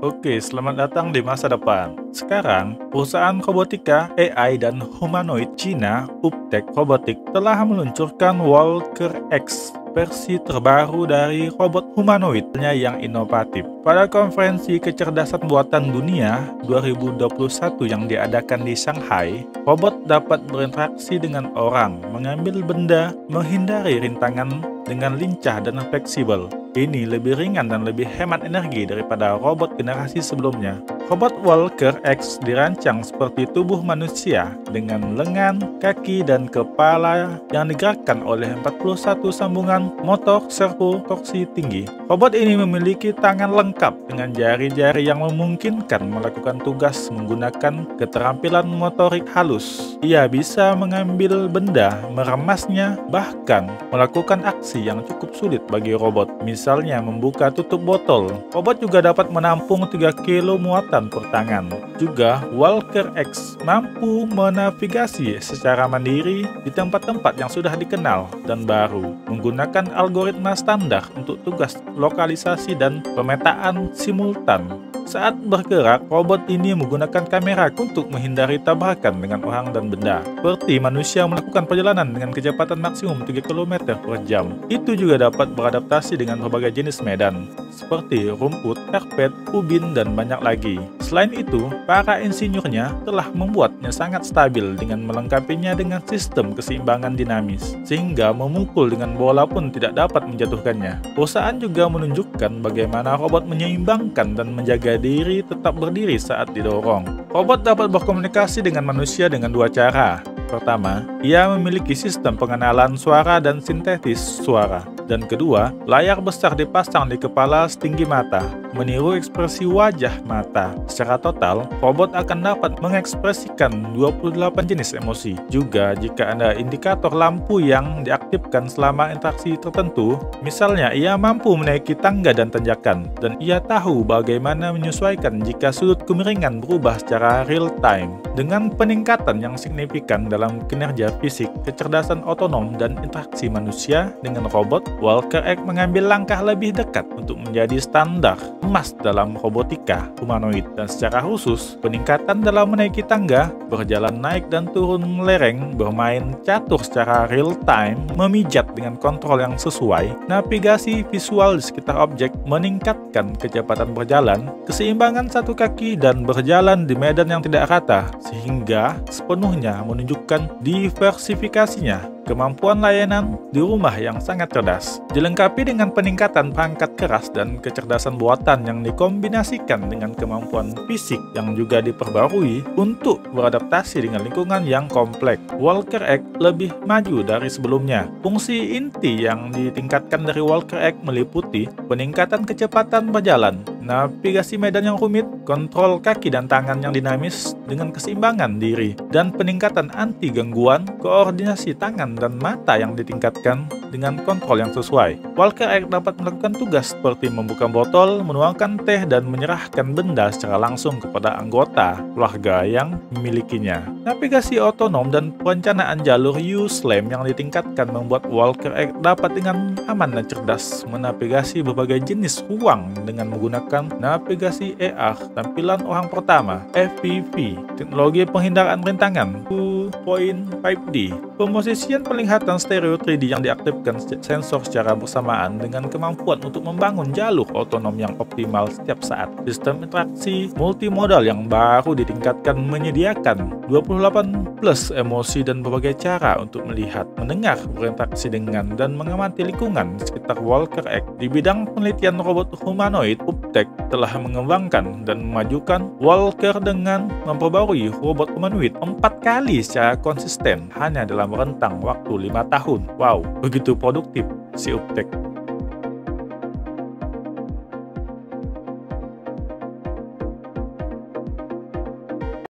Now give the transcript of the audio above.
Oke, selamat datang di masa depan. Sekarang, perusahaan robotika, AI, dan humanoid Cina, Uptech Robotics, telah meluncurkan Walker X, versi terbaru dari robot humanoidnya yang inovatif. Pada konferensi kecerdasan buatan dunia 2021 yang diadakan di Shanghai, robot dapat berinteraksi dengan orang, mengambil benda, menghindari rintangan dengan lincah dan fleksibel. Ini lebih ringan dan lebih hemat energi daripada robot generasi sebelumnya. Robot Walker X dirancang seperti tubuh manusia dengan lengan, kaki, dan kepala yang digerakkan oleh 41 sambungan motor servo torsi tinggi. Robot ini memiliki tangan lengkap dengan jari-jari yang memungkinkan melakukan tugas menggunakan keterampilan motorik halus. Ia bisa mengambil benda, meremasnya, bahkan melakukan aksi yang cukup sulit bagi robot, misalnya membuka tutup botol. Robot juga dapat menampung 3 kilo muatan per tangan. Juga, Walker X mampu menavigasi secara mandiri di tempat-tempat yang sudah dikenal dan baru, menggunakan algoritma standar untuk tugas lokalisasi dan pemetaan simultan. Saat bergerak, robot ini menggunakan kamera untuk menghindari tabrakan dengan orang dan benda. Seperti manusia melakukan perjalanan dengan kecepatan maksimum 3 km per jam. Itu juga dapat beradaptasi dengan berbagai jenis medan, seperti rumput, karpet, ubin, dan banyak lagi. Selain itu, para insinyurnya telah membuatnya sangat stabil dengan melengkapinya dengan sistem keseimbangan dinamis, sehingga memukul dengan bola pun tidak dapat menjatuhkannya. Perusahaan juga menunjukkan bagaimana robot menyeimbangkan dan menjaga diri tetap berdiri saat didorong. Robot dapat berkomunikasi dengan manusia dengan dua cara. Pertama, ia memiliki sistem pengenalan suara dan sintetis suara. Dan kedua, layar besar dipasang di kepala setinggi mata, meniru ekspresi wajah mata. Secara total, robot akan dapat mengekspresikan 28 jenis emosi. Juga, jika ada indikator lampu yang diaktifkan selama interaksi tertentu, misalnya ia mampu menaiki tangga dan tanjakan, dan ia tahu bagaimana menyesuaikan jika sudut kemiringan berubah secara real time. Dengan peningkatan yang signifikan dalam kinerja fisik, kecerdasan otonom, dan interaksi manusia dengan robot, Walker X mengambil langkah lebih dekat untuk menjadi standar emas dalam robotika humanoid, dan secara khusus, peningkatan dalam menaiki tangga, berjalan naik dan turun lereng, bermain catur secara real time, memijat dengan kontrol yang sesuai, navigasi visual di sekitar objek, meningkatkan kecepatan berjalan, keseimbangan satu kaki, dan berjalan di medan yang tidak rata, sehingga sepenuhnya menunjukkan diversifikasinya. Kemampuan layanan di rumah yang sangat cerdas, dilengkapi dengan peningkatan perangkat keras dan kecerdasan buatan yang dikombinasikan dengan kemampuan fisik yang juga diperbarui untuk beradaptasi dengan lingkungan yang kompleks. Walker X lebih maju dari sebelumnya. Fungsi inti yang ditingkatkan dari Walker X meliputi peningkatan kecepatan berjalan, navigasi medan yang rumit, kontrol kaki dan tangan yang dinamis dengan keseimbangan diri, dan peningkatan anti gangguan, koordinasi tangan dan mata yang ditingkatkan dengan kontrol yang sesuai. Walker X dapat melakukan tugas seperti membuka botol, menuangkan teh, dan menyerahkan benda secara langsung kepada anggota keluarga yang memilikinya. Navigasi otonom dan perencanaan jalur U-Slam yang ditingkatkan membuat Walker X dapat dengan aman dan cerdas menavigasi berbagai jenis ruang dengan menggunakan navigasi AR, tampilan orang pertama, FPV, teknologi penghindaran rintangan, 2.5D, pemosisian penglihatan stereo 3D yang diaktifkan sensor secara bersamaan dengan kemampuan untuk membangun jalur otonom yang optimal setiap saat. Sistem interaksi multimodal yang baru ditingkatkan menyediakan 28 plus emosi dan berbagai cara untuk melihat, mendengar, berinteraksi dengan, dan mengamati lingkungan sekitar Walker X. Di bidang penelitian robot humanoid, Uptech telah mengembangkan dan memajukan Walker dengan memperbarui robot humanoid 4 kali secara konsisten hanya dalam rentang waktu 5 tahun. Wow, begitu produktif si Uptech.